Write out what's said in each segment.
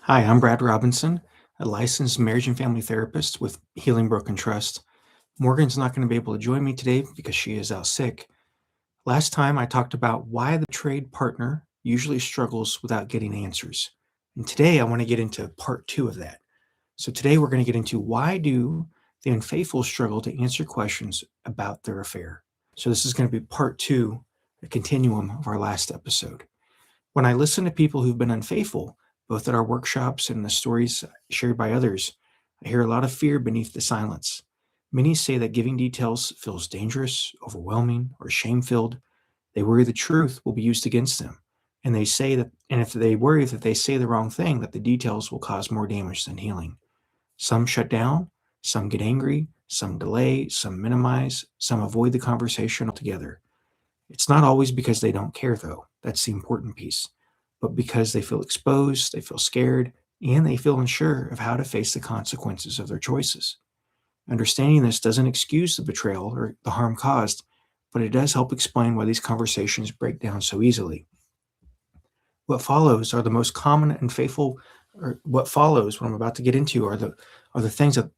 Hi, I'm Brad Robinson, a licensed marriage and family therapist with Healing Broken Trust. Morgan's not going to be able to join me today because she is out sick. Last time I talked about why the trade partner usually struggles without getting answers. And today I want to get into part two of that. So today we're going to get into why do the unfaithful struggle to answer questions about their affair. So this is going to be part two, a continuum of our last episode. When I listen to people who've been unfaithful, both at our workshops and the stories shared by others, I hear a lot of fear beneath the silence. Many say that giving details feels dangerous, overwhelming, or shame filled. They worry the truth will be used against them. And if they worry that they say the wrong thing, that the details will cause more damage than healing. Some shut down, some get angry, some delay, some minimize, some avoid the conversation altogether. It's not always because they don't care, though. That's the important piece. But because they feel exposed, they feel scared, and they feel unsure of how to face the consequences of their choices. Understanding this doesn't excuse the betrayal or the harm caused, but it does help explain why these conversations break down so easily. What follows are the most common and faithful, or what follows, what I'm about to get into, are the things that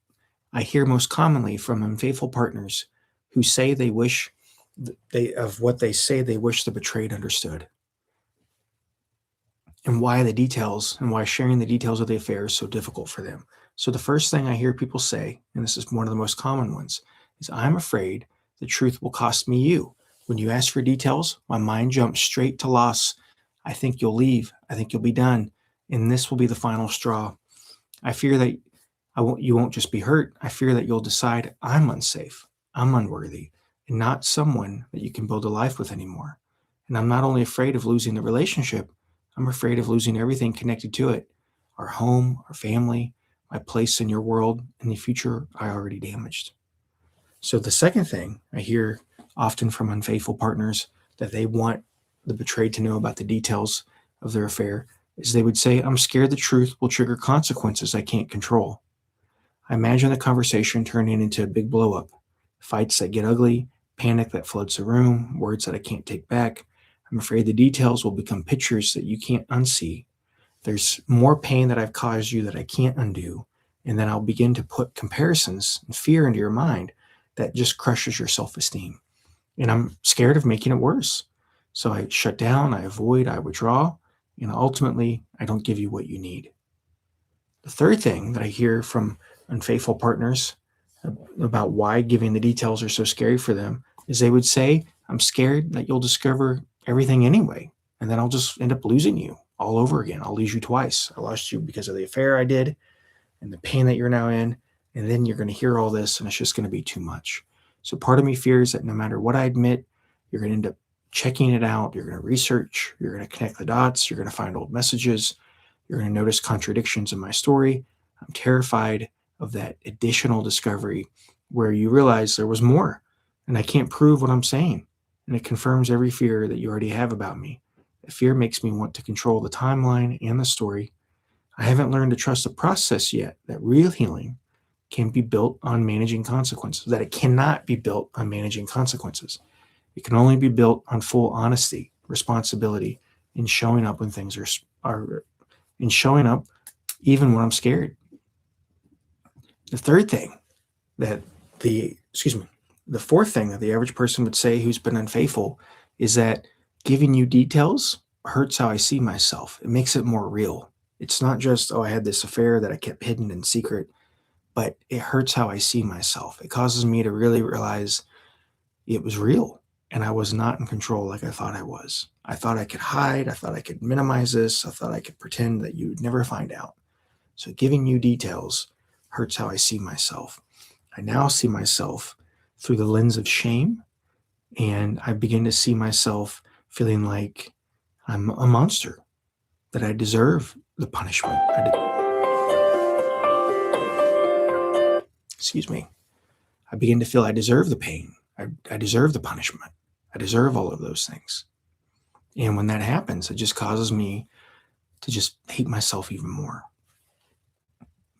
I hear most commonly from unfaithful partners who say they wish they of what they say they wish the betrayed understood, and why sharing the details of the affair is so difficult for them. So the first thing I hear people say, and this is one of the most common ones, is I'm afraid the truth will cost me you. When you ask for details, my mind jumps straight to loss. I think you'll leave. I think you'll be done. And this will be the final straw. I fear that you won't just be hurt. I fear that you'll decide I'm unsafe, I'm unworthy, and not someone that you can build a life with anymore. And I'm not only afraid of losing the relationship, I'm afraid of losing everything connected to it, our home, our family, my place in your world, and the future I already damaged. So the second thing I hear often from unfaithful partners that they want the betrayed to know about the details of their affair is they would say, I'm scared the truth will trigger consequences I can't control. I imagine the conversation turning into a big blow up, fights that get ugly, panic that floods the room, words that I can't take back. I'm afraid the details will become pictures that you can't unsee. There's more pain that I've caused you that I can't undo. And then I'll begin to put comparisons and fear into your mind that just crushes your self esteem. And I'm scared of making it worse. So I shut down, I avoid, I withdraw, and ultimately I don't give you what you need. The third thing that I hear from unfaithful partners about why giving the details are so scary for them is they would say, I'm scared that you'll discover everything anyway. And then I'll just end up losing you all over again. I'll lose you twice. I lost you because of the affair I did and the pain that you're now in. And then you're going to hear all this and it's just going to be too much. So part of me fears that no matter what I admit, you're going to end up checking it out. You're going to research. You're going to connect the dots. You're going to find old messages. You're going to notice contradictions in my story. I'm terrified of that additional discovery where you realize there was more and I can't prove what I'm saying. And it confirms every fear that you already have about me. The fear makes me want to control the timeline and the story. I haven't learned to trust the process yet, that real healing can be built on managing consequences, that it cannot be built on managing consequences. It can only be built on full honesty, responsibility, and showing up when things are and showing up even when I'm scared. The third thing that the fourth thing that the average person would say who's been unfaithful is that giving you details hurts how I see myself. It makes it more real. It's not just, oh, I had this affair that I kept hidden in secret, but it hurts how I see myself. It causes me to really realize it was real and I was not in control like I thought I was. I thought I could hide. I thought I could minimize this. I thought I could pretend that you would never find out. So giving you details hurts how I see myself. I now see myself through the lens of shame, and I begin to see myself feeling like I'm a monster, that I deserve the punishment. Excuse me. I begin to feel I deserve the pain. I deserve the punishment. I deserve all of those things. And when that happens, it just causes me to just hate myself even more.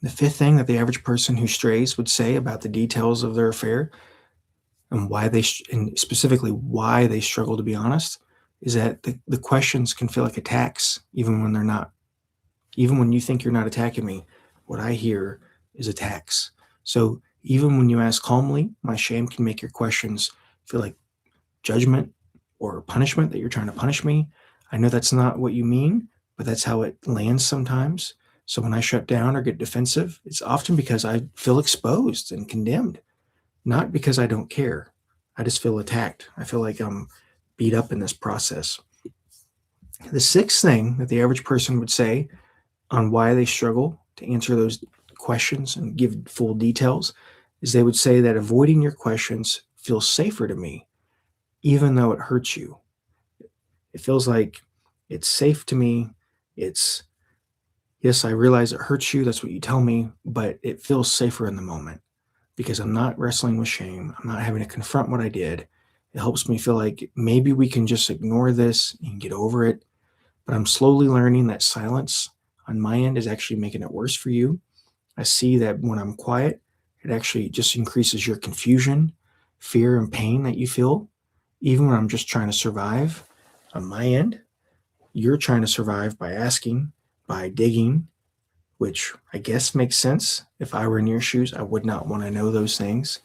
The fifth thing that the average person who strays would say about the details of their affair and and specifically why they struggle to be honest, is that the questions can feel like attacks, even when they're not Even when you think you're not attacking me, what I hear is attacks. So even when you ask calmly, my shame can make your questions feel like judgment or punishment, that you're trying to punish me. I know that's not what you mean, but that's how it lands sometimes. So when I shut down or get defensive, it's often because I feel exposed and condemned, not because I don't care. I just feel attacked. I feel like I'm beat up in this process. The sixth thing that the average person would say on why they struggle to answer those questions and give full details is they would say that avoiding your questions feels safer to me, even though it hurts you. It feels like it's safe to me. It's, yes, I realize it hurts you. That's what you tell me, but it feels safer in the moment because I'm not wrestling with shame. I'm not having to confront what I did. It helps me feel like maybe we can just ignore this and get over it. But I'm slowly learning that silence on my end is actually making it worse for you. I see that when I'm quiet, it actually just increases your confusion, fear, and pain that you feel, even when I'm just trying to survive on my end. You're trying to survive by asking, by digging, which I guess makes sense. If I were in your shoes, I would not want to know those things.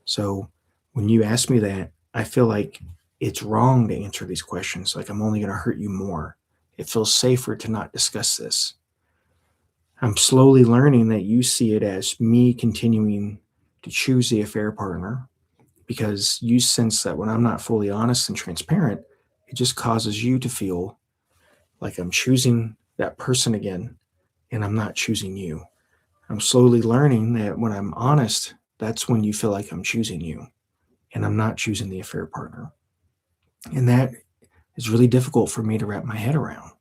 So when you ask me that, I feel like it's wrong to answer these questions. Like I'm only going to hurt you more. It feels safer to not discuss this. I'm slowly learning that you see it as me continuing to choose the affair partner because you sense that when I'm not fully honest and transparent, it just causes you to feel like I'm choosing that person again and I'm not choosing you. I'm slowly learning that when I'm honest, that's when you feel like I'm choosing you and I'm not choosing the affair partner. And that is really difficult for me to wrap my head around.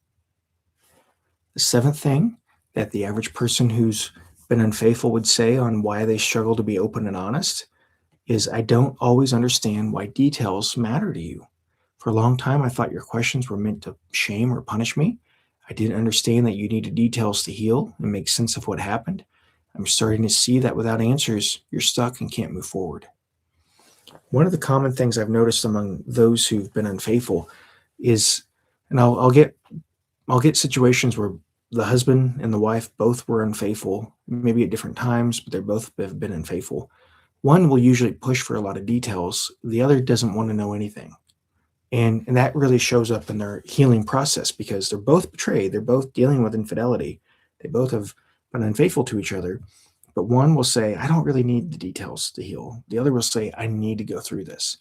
The seventh thing that the average person who's been unfaithful would say on why they struggle to be open and honest is I don't always understand why details matter to you. For a long time, I thought your questions were meant to shame or punish me. I didn't understand that you needed details to heal and make sense of what happened. I'm starting to see that without answers, you're stuck and can't move forward. One of the common things I've noticed among those who've been unfaithful is, and I'll get situations where the husband and the wife both were unfaithful, maybe at different times, but they both have been unfaithful. One will usually push for a lot of details. The other doesn't want to know anything. And that really shows up in their healing process because they're both betrayed. They're both dealing with infidelity. They both have been unfaithful to each other. But one will say, I don't really need the details to heal. The other will say, I need to go through this.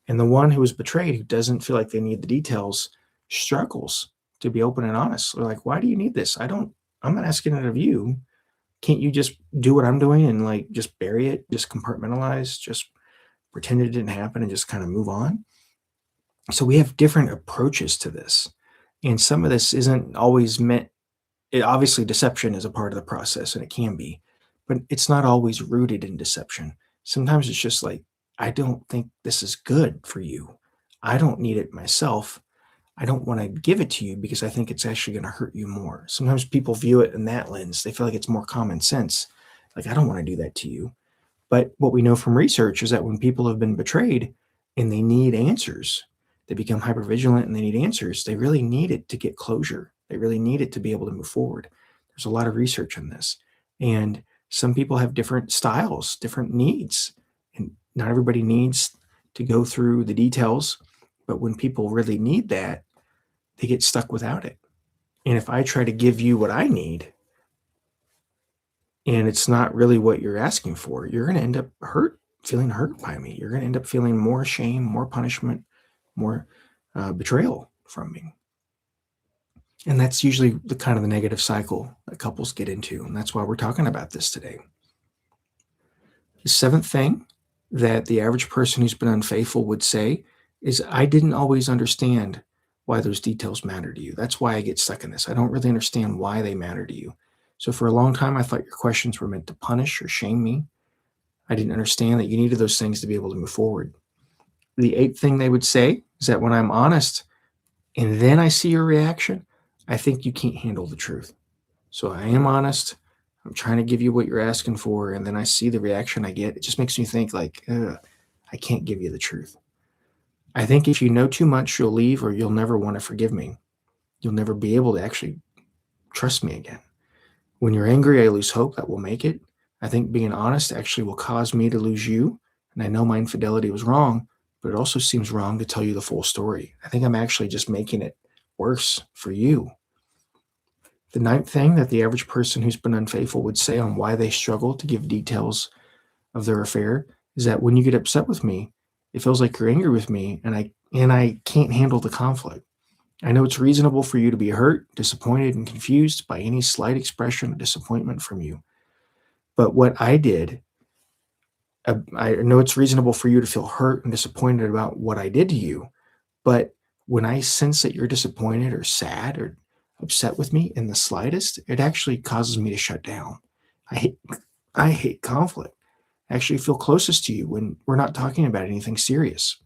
And the one who was betrayed, who doesn't feel like they need the details, struggles to be open and honest. They're like, why do you need this? I'm not asking it of you. Can't you just do what I'm doing and like just bury it, just compartmentalize, just pretend it didn't happen and just kind of move on? So we have different approaches to this. And some of this isn't always meant, obviously, deception is a part of the process and it can be, but it's not always rooted in deception. Sometimes it's just like, I don't think this is good for you. I don't need it myself. I don't want to give it to you because I think it's actually going to hurt you more. Sometimes people view it in that lens. They feel like it's more common sense. Like, I don't want to do that to you. But what we know from research is that when people have been betrayed and they need answers, they become hypervigilant and they need answers. They really need it to get closure. They really need it to be able to move forward. There's a lot of research on this. And some people have different styles, different needs. And not everybody needs to go through the details. But when people really need that, they get stuck without it. And if I try to give you what I need, and it's not really what you're asking for, you're going to end up feeling hurt by me. You're going to end up feeling more shame, more punishment, more betrayal from me. And that's usually the kind of the negative cycle that couples get into. And that's why we're talking about this today. The seventh thing that the average person who's been unfaithful would say is, I didn't always understand why those details matter to you. That's why I get stuck in this. I don't really understand why they matter to you. So for a long time, I thought your questions were meant to punish or shame me. I didn't understand that you needed those things to be able to move forward. The eighth thing they would say is that when I'm honest and then I see your reaction, I think you can't handle the truth. So I am honest. I'm trying to give you what you're asking for. And then I see the reaction I get. It just makes me think like, I can't give you the truth. I think if you know too much, you'll leave or you'll never want to forgive me. You'll never be able to actually trust me again. When you're angry, I lose hope that we'll make it. I think being honest actually will cause me to lose you. And I know my infidelity was wrong, but it also seems wrong to tell you the full story. I think I'm actually just making it worse for you. The ninth thing that the average person who's been unfaithful would say on why they struggle to give details of their affair is that when you get upset with me, it feels like you're angry with me and I can't handle the conflict. I know it's reasonable for you to be hurt, disappointed, and confused by any slight expression of disappointment from you. But what I did, I know it's reasonable for you to feel hurt and disappointed about what I did to you. But when I sense that you're disappointed or sad or upset with me in the slightest, it actually causes me to shut down. I hate, I hate conflict. I actually feel closest to you when we're not talking about anything serious.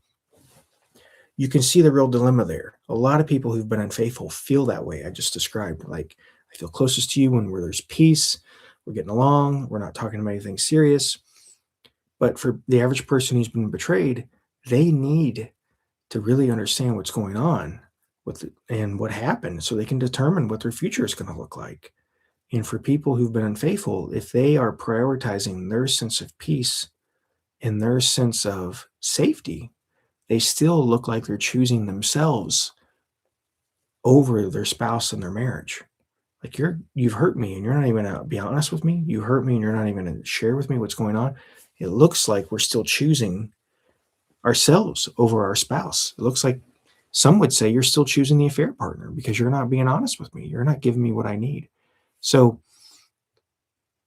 You can see the real dilemma there. A lot of people who've been unfaithful feel that way I just described. Like, I feel closest to you when there's peace, we're getting along, we're not talking about anything serious. But for the average person who's been betrayed, they need to really understand what's going on and what happened so they can determine what their future is going to look like. And for people who've been unfaithful, if they are prioritizing their sense of peace and their sense of safety, they still look like they're choosing themselves over their spouse and their marriage. Like, you've hurt me and you're not even going to be honest with me. You hurt me and you're not even going to share with me what's going on. It looks like we're still choosing ourselves over our spouse. It looks like some would say you're still choosing the affair partner because you're not being honest with me. You're not giving me what I need. So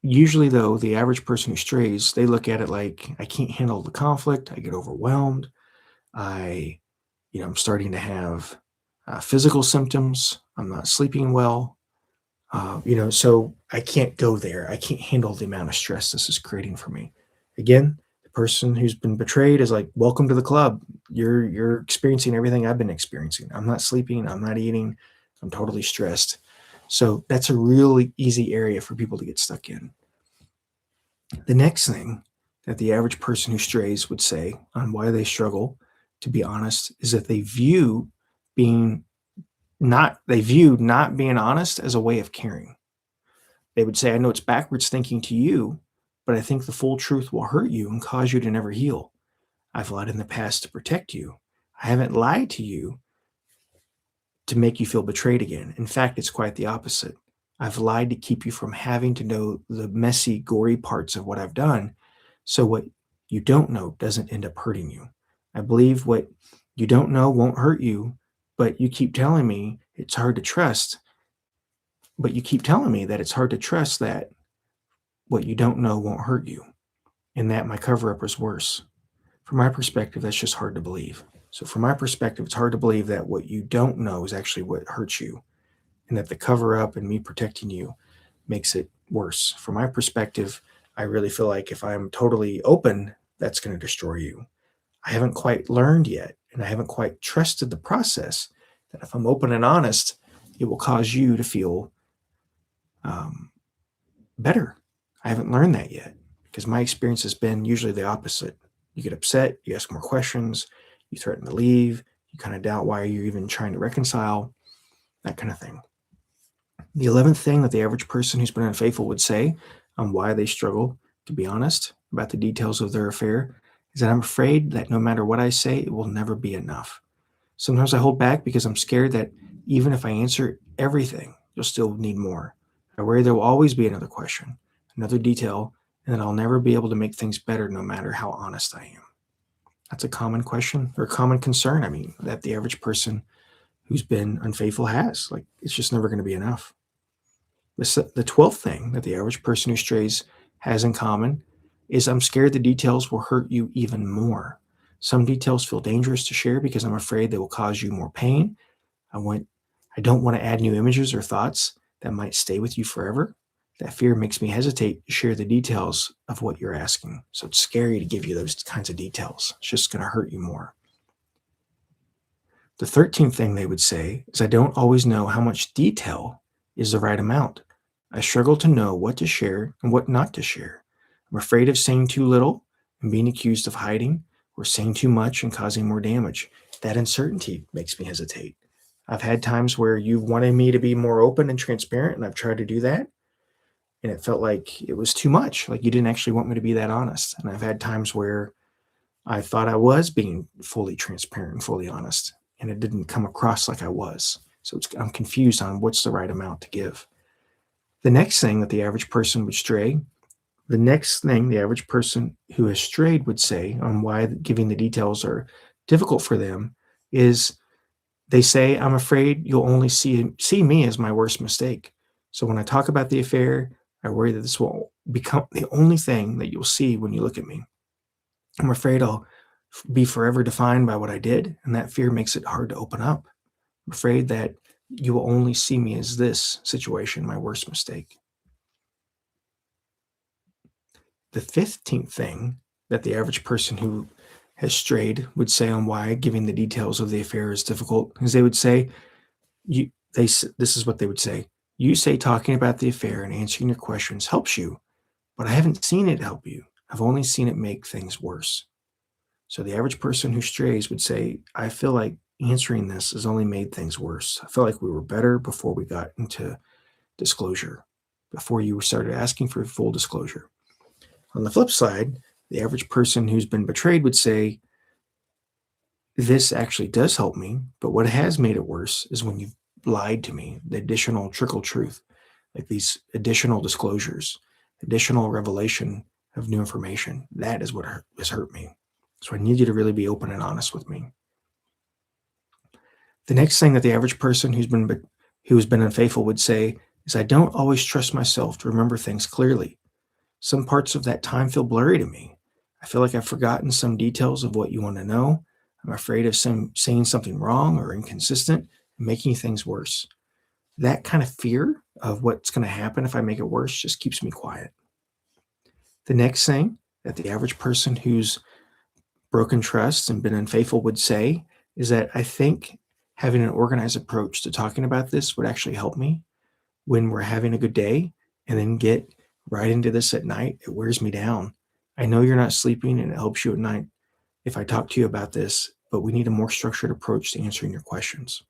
usually, though, the average person who strays, they look at it like, I can't handle the conflict. I get overwhelmed. I'm starting to have physical symptoms. I'm not sleeping well. So I can't go there. I can't handle the amount of stress this is creating for me. Again, the person who's been betrayed is like, welcome to the club. You're experiencing everything I've been experiencing. I'm not sleeping. I'm not eating. I'm totally stressed. So that's a really easy area for people to get stuck in. The next thing that the average person who strays would say on why they struggle, to be honest, is that they view not being honest as a way of caring. They would say, I know it's backwards thinking to you, but I think the full truth will hurt you and cause you to never heal. I've lied in the past to protect you. I haven't lied to you to make you feel betrayed again. In fact, it's quite the opposite. I've lied to keep you from having to know the messy, gory parts of what I've done, so what you don't know doesn't end up hurting you. I believe what you don't know won't hurt you, but you keep telling me it's hard to trust. But you keep telling me that it's hard to trust that what you don't know won't hurt you, and that my cover up is worse. From my perspective, that's just hard to believe. So, from my perspective, it's hard to believe that what you don't know is actually what hurts you, and that the cover up and me protecting you makes it worse. From my perspective, I really feel like if I'm totally open, that's going to destroy you. I haven't quite learned yet, and I haven't quite trusted the process that if I'm open and honest, it will cause you to feel better. I haven't learned that yet because my experience has been usually the opposite. You get upset, you ask more questions, you threaten to leave, you kind of doubt why you're even trying to reconcile, that kind of thing. The 11th thing that the average person who's been unfaithful would say on why they struggle to be honest about the details of their affair is that I'm afraid that no matter what I say, it will never be enough. Sometimes I hold back because I'm scared that even if I answer everything, you'll still need more. I worry there will always be another question, another detail, and that I'll never be able to make things better no matter how honest I am. That's a common question or a common concern, that the average person who's been unfaithful has. Like, it's just never going to be enough. The 12th thing that the average person who strays has in common is I'm scared the details will hurt you even more. Some details feel dangerous to share because I'm afraid they will cause you more pain. I don't want to add new images or thoughts that might stay with you forever. That fear makes me hesitate to share the details of what you're asking. So it's scary to give you those kinds of details. It's just going to hurt you more. The 13th thing they would say is I don't always know how much detail is the right amount. I struggle to know what to share and what not to share. I'm afraid of saying too little and being accused of hiding, or saying too much and causing more damage. That uncertainty makes me hesitate. I've had times where you've wanted me to be more open and transparent, and I've tried to do that. And it felt like it was too much. Like you didn't actually want me to be that honest. And I've had times where I thought I was being fully transparent and fully honest, and it didn't come across like I was. So I'm confused on what's the right amount to give. The next thing that the average person would stray, the next thing the average person who has strayed would say on why giving the details are difficult for them is they say, I'm afraid you'll only see me as my worst mistake. So when I talk about the affair, I worry that this will become the only thing that you'll see when you look at me. I'm afraid I'll be forever defined by what I did, and that fear makes it hard to open up. I'm afraid that you will only see me as this situation, my worst mistake. The 15th thing that the average person who has strayed would say on why giving the details of the affair is difficult is they would say, this is what they would say. You say talking about the affair and answering your questions helps you, but I haven't seen it help you. I've only seen it make things worse. So the average person who strays would say, I feel like answering this has only made things worse. I felt like we were better before we got into disclosure, before you started asking for full disclosure. On the flip side, the average person who's been betrayed would say, this actually does help me, but what has made it worse is when you've lied to me, the additional trickle truth, like these additional disclosures, additional revelation of new information. That is what has hurt me. So I need you to really be open and honest with me. The next thing that the average person who's been unfaithful would say is, I don't always trust myself to remember things clearly. Some parts of that time feel blurry to me. I feel like I've forgotten some details of what you want to know. I'm afraid of saying something wrong or inconsistent and making things worse. That kind of fear of what's going to happen if I make it worse just keeps me quiet. The next thing that the average person who's broken trust and been unfaithful would say is that I think having an organized approach to talking about this would actually help me when we're having a good day, and then get right into this at night. It wears me down. I know you're not sleeping and it helps you at night if I talk to you about this, but we need a more structured approach to answering your questions.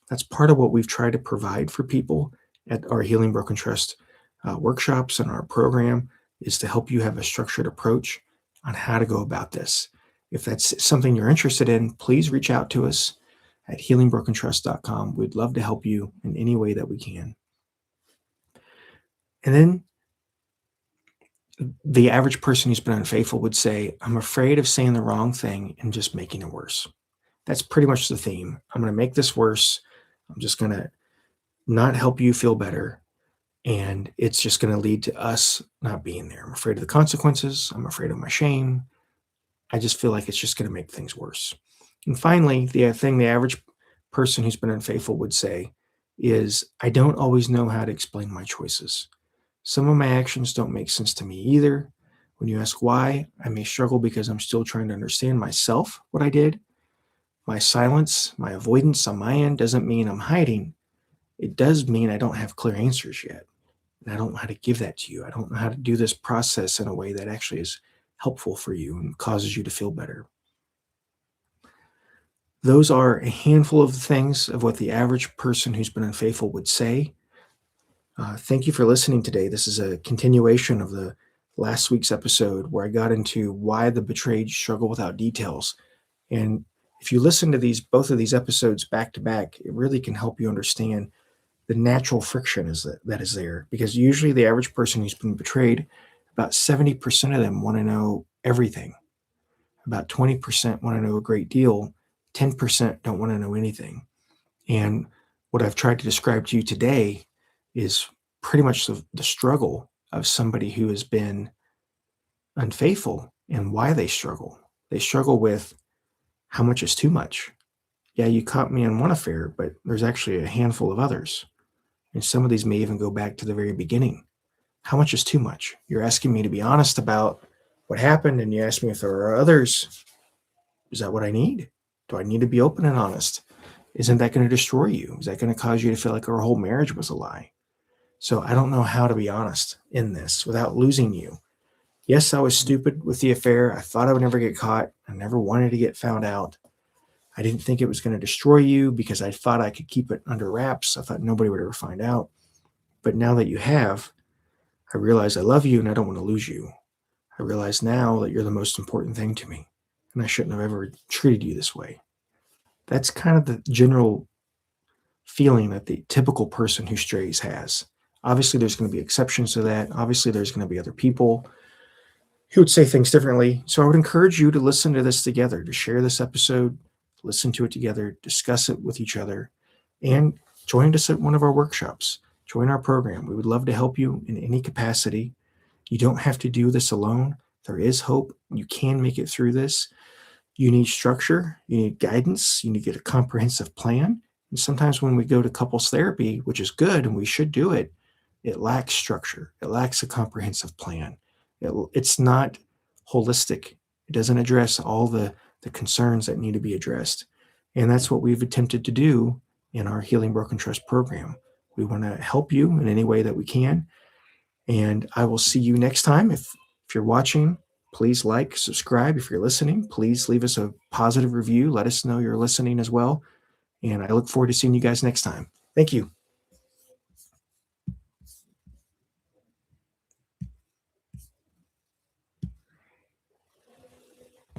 That's part of what we've tried to provide for people at our Healing Broken Trust workshops and our program, is to help you have a structured approach on how to go about this. If that's something you're interested in, please reach out to us at healingbrokentrust.com. We'd love to help you in any way that we can. And then the average person who's been unfaithful would say, I'm afraid of saying the wrong thing and just making it worse. That's pretty much the theme. I'm going to make this worse. I'm just going to not help you feel better. And it's just going to lead to us not being there. I'm afraid of the consequences. I'm afraid of my shame. I just feel like it's just going to make things worse. And finally, the thing the average person who's been unfaithful would say is, I don't always know how to explain my choices. Some of my actions don't make sense to me either. When you ask why, I may struggle because I'm still trying to understand myself, what I did. My silence, my avoidance on my end doesn't mean I'm hiding. It does mean I don't have clear answers yet. And I don't know how to give that to you. I don't know how to do this process in a way that actually is helpful for you and causes you to feel better. Those are a handful of things of what the average person who's been unfaithful would say. Thank you for listening today. This is a continuation of the last week's episode where I got into why the betrayed struggle without details. And if you listen to both of these episodes back to back, it really can help you understand the natural friction that is there. Because usually the average person who's been betrayed, about 70% of them want to know everything. About 20% want to know a great deal. 10% don't want to know anything. And what I've tried to describe to you today is pretty much the struggle of somebody who has been unfaithful and why they struggle. They struggle with how much is too much. Yeah, you caught me in one affair, but there's actually a handful of others. And some of these may even go back to the very beginning. How much is too much? You're asking me to be honest about what happened, and you ask me if there are others. Is that what I need? Do I need to be open and honest? Isn't that going to destroy you? Is that going to cause you to feel like our whole marriage was a lie? So I don't know how to be honest in this without losing you. Yes, I was stupid with the affair. I thought I would never get caught. I never wanted to get found out. I didn't think it was going to destroy you because I thought I could keep it under wraps. I thought nobody would ever find out. But now that you have, I realize I love you and I don't want to lose you. I realize now that you're the most important thing to me, and I shouldn't have ever treated you this way. That's kind of the general feeling that the typical person who strays has. Obviously, there's going to be exceptions to that. Obviously, there's going to be other people who would say things differently. So I would encourage you to listen to this together, to share this episode, listen to it together, discuss it with each other, and join us at one of our workshops. Join our program. We would love to help you in any capacity. You don't have to do this alone. There is hope. You can make it through this. You need structure. You need guidance. You need to get a comprehensive plan. And sometimes when we go to couples therapy, which is good and we should do it, it lacks structure. It lacks a comprehensive plan. It's not holistic. It doesn't address all the concerns that need to be addressed. And that's what we've attempted to do in our Healing Broken Trust program. We want to help you in any way that we can. And I will see you next time. If you're watching, please like, subscribe. If you're listening, please leave us a positive review. Let us know you're listening as well. And I look forward to seeing you guys next time. Thank you.